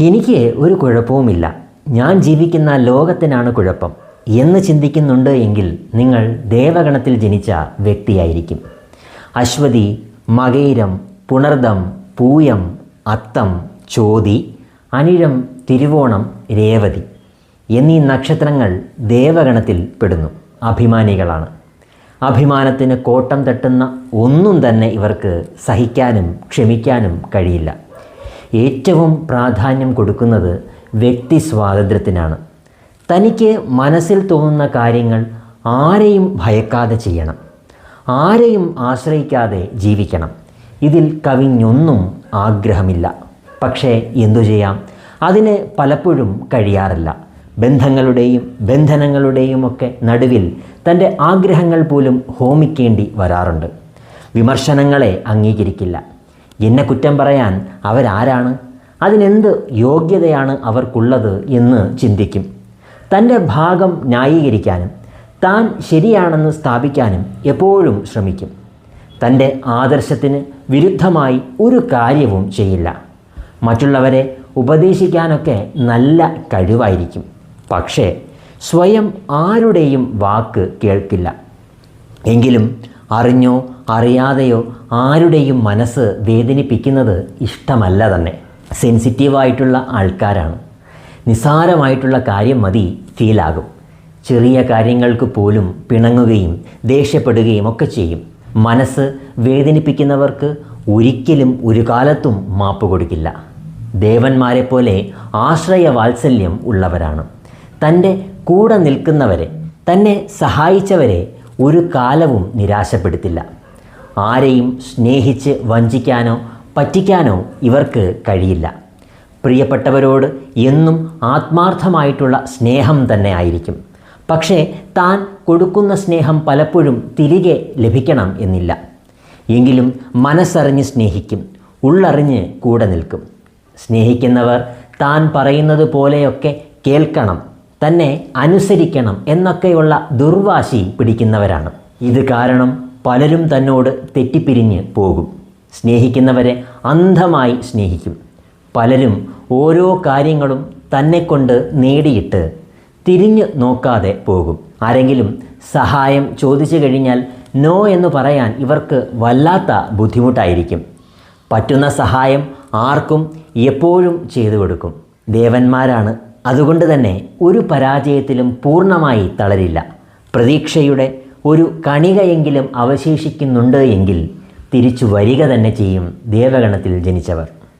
എനിക്ക് ഒരു കുഴപ്പവുമില്ല, ഞാൻ ജീവിക്കുന്ന ലോകത്തിനാണ് കുഴപ്പം എന്ന് ചിന്തിക്കുന്നുണ്ട് എങ്കിൽ നിങ്ങൾ ദേവഗണത്തിൽ ജനിച്ച വ്യക്തിയായിരിക്കും. അശ്വതി, മകയിരം, പുണർദം, പൂയം, അത്തം, ചോതി, അനിഴം, തിരുവോണം, രേവതി എന്നീ നക്ഷത്രങ്ങൾ ദേവഗണത്തിൽ പെടുന്നു. അഭിമാനികളാണ്. അഭിമാനത്തിന് കോട്ടം തട്ടുന്ന ഒന്നും തന്നെ ഇവർക്ക് സഹിക്കാനും ക്ഷമിക്കാനും കഴിയില്ല. ഏറ്റവും പ്രാധാന്യം കൊടുക്കുന്നത് വ്യക്തി സ്വാതന്ത്ര്യത്തിനാണ്. തനിക്ക് മനസ്സിൽ തോന്നുന്ന കാര്യങ്ങൾ ആരെയും ഭയക്കാതെ ചെയ്യണം, ആരെയും ആശ്രയിക്കാതെ ജീവിക്കണം. ഇതിൽ കവിഞ്ഞൊന്നും ആഗ്രഹമില്ല. പക്ഷേ എന്തു ചെയ്യാം, അതിന് പലപ്പോഴും കഴിയാറില്ല. ബന്ധങ്ങളുടെയും ബന്ധനങ്ങളുടെയും ഒക്കെ നടുവിൽ തൻ്റെ ആഗ്രഹങ്ങൾ പോലും ഹോമിക്കേണ്ടി വരാറുണ്ട്. വിമർശനങ്ങളെ അംഗീകരിക്കില്ല. എന്നെ കുറ്റം പറയാൻ അവരാരാണ്, അതിനെന്ത് യോഗ്യതയാണ് അവർക്കുള്ളത് എന്ന് ചിന്തിക്കും. തൻ്റെ ഭാഗം ന്യായീകരിക്കാനും താൻ ശരിയാണെന്ന് സ്ഥാപിക്കാനും എപ്പോഴും ശ്രമിക്കും. തൻ്റെ ആദർശത്തിന് വിരുദ്ധമായി ഒരു കാര്യവും ചെയ്യില്ല. മറ്റുള്ളവരെ ഉപദേശിക്കാനൊക്കെ നല്ല കഴിവായിരിക്കും. പക്ഷേ സ്വയം ആരുടെയും വാക്ക് കേൾക്കില്ല. എങ്കിലും അറിഞ്ഞോ അറിയാതെയോ ആരുടെയും മനസ്സ് വേദനിപ്പിക്കുന്നത് ഇഷ്ടമല്ല തന്നെ. സെൻസിറ്റീവായിട്ടുള്ള ആൾക്കാരാണ്. നിസ്സാരമായിട്ടുള്ള കാര്യം മതി ഫീലാകും. ചെറിയ കാര്യങ്ങൾക്ക് പോലും പിണങ്ങുകയും ദേഷ്യപ്പെടുകയും ഒക്കെ ചെയ്യും. മനസ്സ് വേദനിപ്പിക്കുന്നവർക്ക് ഒരിക്കലും ഒരു കാലത്തും മാപ്പ് കൊടുക്കില്ല. ദേവന്മാരെ പോലെ ആശ്രയവാത്സല്യം ഉള്ളവരാണ്. തൻ്റെ കൂടെ നിൽക്കുന്നവരെ, തന്നെ സഹായിച്ചവരെ ഒരു കാലവും നിരാശപ്പെടുത്തില്ല. ആരെയും സ്നേഹിച്ച് വഞ്ചിക്കാനോ പറ്റിക്കാനോ ഇവർക്ക് കഴിയില്ല. പ്രിയപ്പെട്ടവരോട് എന്നും ആത്മാർത്ഥമായിട്ടുള്ള സ്നേഹം തന്നെ ആയിരിക്കും. പക്ഷേ താൻ കൊടുക്കുന്ന സ്നേഹം പലപ്പോഴും തിരികെ ലഭിക്കണം എന്നില്ല. എങ്കിലും മനസ്സറിഞ്ഞ് സ്നേഹിക്കും, ഉള്ളറിഞ്ഞ് കൂടെ നിൽക്കും. സ്നേഹിക്കുന്നവർ താൻ പറയുന്നത് പോലെയൊക്കെ കേൾക്കണം, തന്നെ അനുസരിക്കണം എന്നൊക്കെയുള്ള ദുർവാശി പിടിക്കുന്നവരാണ്. ഇത് കാരണം പലരും തന്നോട് തെറ്റിപ്പിരിഞ്ഞ് പോകും. സ്നേഹിക്കുന്നവരെ അന്ധമായി സ്നേഹിക്കും. പലരും ഓരോ കാര്യങ്ങളും തന്നെക്കൊണ്ട് നേടിയിട്ട് തിരിഞ്ഞു നോക്കാതെ പോകും. ആരെങ്കിലും സഹായം ചോദിച്ചു കഴിഞ്ഞാൽ നോ എന്ന് പറയാൻ ഇവർക്ക് വല്ലാത്ത ബുദ്ധിമുട്ടായിരിക്കും. പറ്റുന്ന സഹായം ആർക്കും എപ്പോഴും ചെയ്തു കൊടുക്കും. ദേവന്മാരാണ്. അതുകൊണ്ട് തന്നെ ഒരു പരാജയത്തിലും പൂർണ്ണമായി തളരില്ല. പ്രതീക്ഷയുടെ ഒരു കണികയെങ്കിലും അവശേഷിക്കുന്നുണ്ട് എങ്കിൽ തിരിച്ചു വരിക തന്നെ ചെയ്യും ദേവഗണത്തിൽ ജനിച്ചവർ.